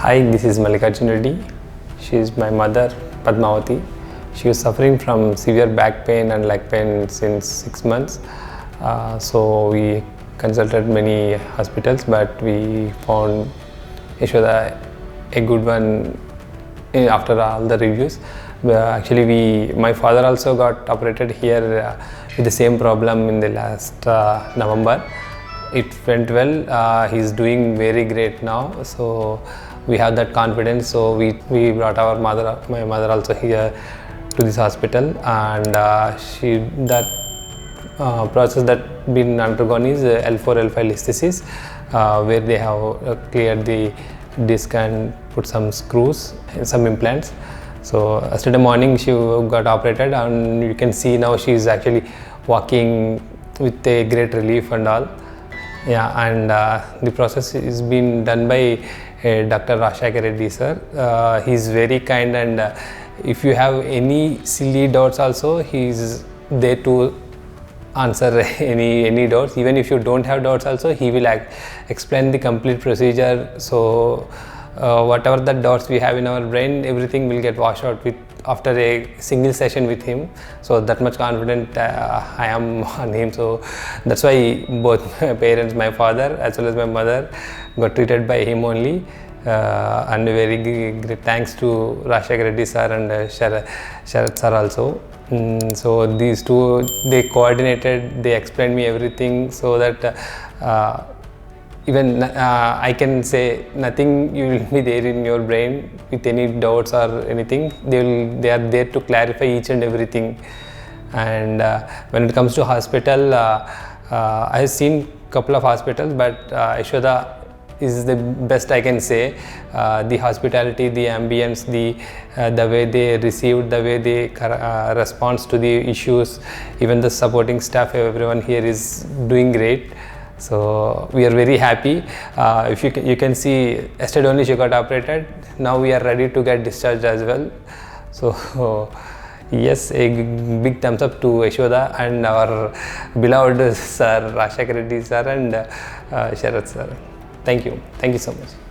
Hi, this is Mallikarjun Reddy. She is my mother, Padmavathi. She was suffering from severe back pain and leg pain since 6 months. So we consulted many hospitals, but we found Yashoda a good one after all the reviews. Actually, my father also got operated here with the same problem in the last November. It went well. He's doing very great now. So we have that confidence. So we brought my mother also here to this hospital, and that process that been undergone is L4-L5 listhesis, where they have cleared the disc and put some screws and some implants. So yesterday morning she got operated, and you can see now she is actually walking with a great relief and all. Yeah, and the process is being done by Dr. Rajasekhar Reddy sir. He's very kind, and if you have any silly doubts also, he's there to answer any doubts. Even if you don't have doubts also, he will explain the complete procedure. So whatever the doubts we have in our brain, everything will get washed out after a single session with him. So that much confident I am on him. So that's why both my parents, my father as well as my mother, got treated by him only. And very great thanks to Rajasekhar Reddy sir and Sharat sir also. So these two, they coordinated, they explained me everything, so that even I can say nothing you will be there in your brain with any doubts or anything. They are there to clarify each and everything. And when it comes to hospital, I have seen couple of hospitals, but Yashoda is the best I can say. The hospitality, the ambience, the way they received, the way they response to the issues, even the supporting staff, everyone here is doing great. So we are very happy. If you can see, yesterday only she got operated. Now we are ready to get discharged as well. So yes, a big thumbs up to Yashoda and our beloved sir Rajasekhar Reddy sir and Sharat sir. Thank you so much.